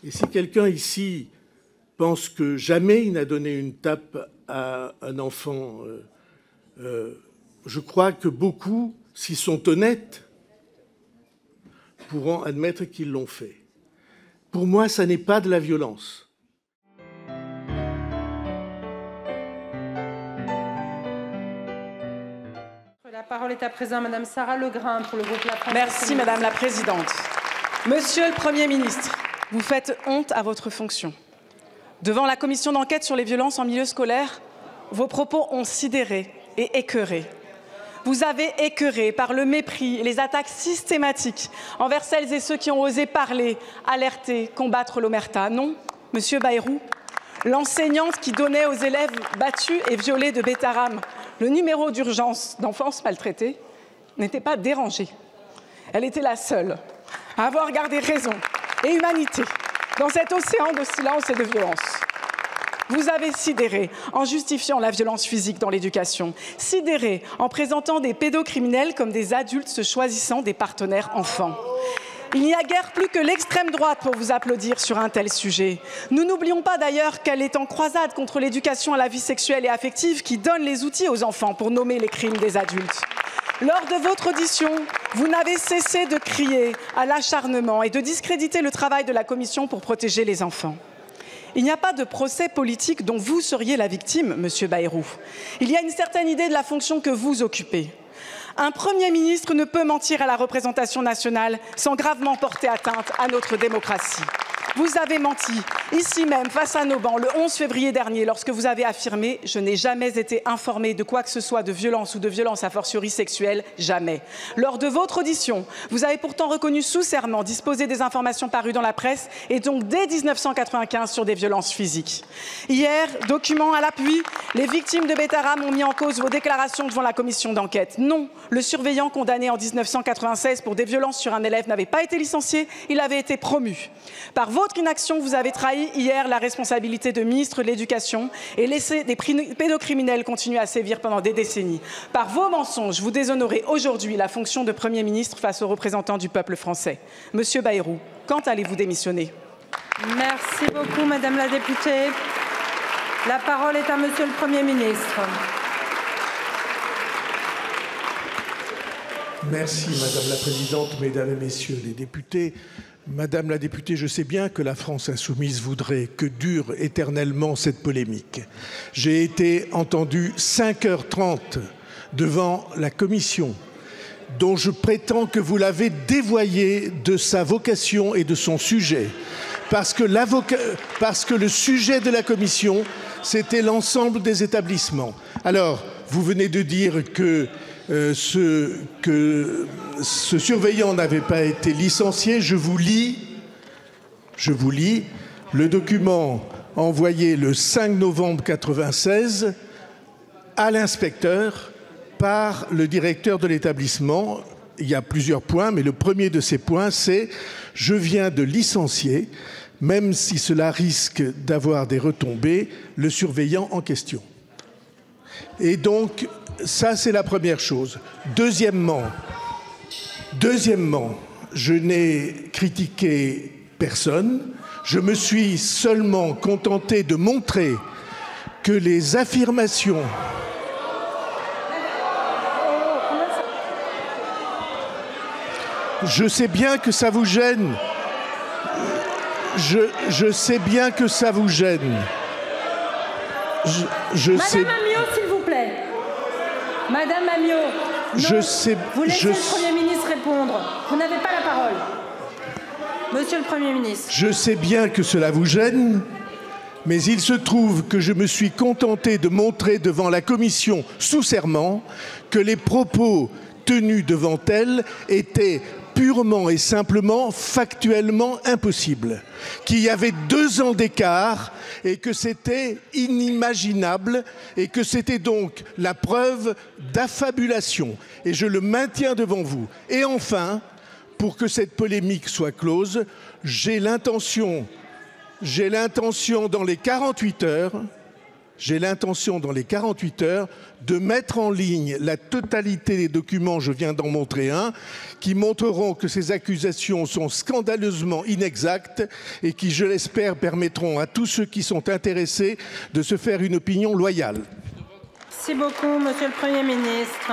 Et si quelqu'un ici pense que jamais il n'a donné une tape à un enfant, je crois que beaucoup, s'ils sont honnêtes, pourront admettre qu'ils l'ont fait. Pour moi, ça n'est pas de la violence. La parole est à présent Madame Sarah Legrain pour le groupe La France. Merci Madame la Présidente. Monsieur le Premier ministre, vous faites honte à votre fonction. Devant la commission d'enquête sur les violences en milieu scolaire, vos propos ont sidéré et écœuré. Vous avez écœuré par le mépris et les attaques systématiques envers celles et ceux qui ont osé parler, alerter, combattre l'omerta. Non, Monsieur Bayrou, l'enseignante qui donnait aux élèves battus et violés de Betaram le numéro d'urgence d'enfance maltraitée n'était pas dérangée. Elle était la seule à avoir gardé raison et humanité dans cet océan de silence et de violence. Vous avez sidéré en justifiant la violence physique dans l'éducation, sidéré en présentant des pédocriminels comme des adultes se choisissant des partenaires enfants. Il n'y a guère plus que l'extrême droite pour vous applaudir sur un tel sujet. Nous n'oublions pas d'ailleurs qu'elle est en croisade contre l'éducation à la vie sexuelle et affective qui donne les outils aux enfants pour nommer les crimes des adultes. Lors de votre audition, vous n'avez cessé de crier à l'acharnement et de discréditer le travail de la Commission pour protéger les enfants. Il n'y a pas de procès politique dont vous seriez la victime, Monsieur Bayrou. Il y a une certaine idée de la fonction que vous occupez. Un Premier ministre ne peut mentir à la représentation nationale sans gravement porter atteinte à notre démocratie. Vous avez menti, ici même, face à nos bancs, le 11 février dernier, lorsque vous avez affirmé « Je n'ai jamais été informé de quoi que ce soit de violence ou de violence a fortiori sexuelle, jamais ». Lors de votre audition, vous avez pourtant reconnu sous serment disposer des informations parues dans la presse et donc dès 1995 sur des violences physiques. Hier, document à l'appui, les victimes de Betaram ont mis en cause vos déclarations devant la commission d'enquête. Non, le surveillant condamné en 1996 pour des violences sur un élève n'avait pas été licencié, il avait été promu. Par votre inaction, vous avez trahi hier la responsabilité de ministre de l'Éducation et laissé des pédocriminels continuer à sévir pendant des décennies. Par vos mensonges, vous déshonorez aujourd'hui la fonction de Premier ministre face aux représentants du peuple français. Monsieur Bayrou, quand allez-vous démissionner? Merci beaucoup, Madame la députée. La parole est à Monsieur le Premier ministre. Merci, Madame la Présidente, Mesdames et Messieurs les députés. Madame la députée, je sais bien que la France insoumise voudrait que dure éternellement cette polémique. J'ai été entendu 5h30 devant la commission, dont je prétends que vous l'avez dévoyée de sa vocation et de son sujet. Parce que le sujet de la commission, c'était l'ensemble des établissements. Alors, vous venez de dire que ce surveillant n'avait pas été licencié. Je vous lis le document envoyé le 5 novembre 1996 à l'inspecteur par le directeur de l'établissement. Il y a plusieurs points, mais le premier de ces points, c'est « Je viens de licencier, même si cela risque d'avoir des retombées, le surveillant en question ». Et donc, ça, c'est la première chose. Deuxièmement, je n'ai critiqué personne. Je me suis seulement contenté de montrer que les affirmations... Je sais bien que ça vous gêne. Je sais bien que ça vous gêne. Madame Amiot, s'il vous plaît. Madame Amiot, vous laissez le Premier ministre répondre. Vous n'avez pas la parole. Monsieur le Premier ministre. Je sais bien que cela vous gêne, mais il se trouve que je me suis contenté de montrer devant la commission sous serment que les propos tenus devant elle étaient purement et simplement, factuellement impossible, qu'il y avait 2 ans d'écart et que c'était inimaginable et que c'était donc la preuve d'affabulation. Et je le maintiens devant vous. Et enfin, pour que cette polémique soit close, j'ai l'intention dans les 48 heures j'ai l'intention, dans les 48 heures, de mettre en ligne la totalité des documents, je viens d'en montrer un, qui montreront que ces accusations sont scandaleusement inexactes et qui, je l'espère, permettront à tous ceux qui sont intéressés de se faire une opinion loyale. Merci beaucoup, Monsieur le Premier ministre.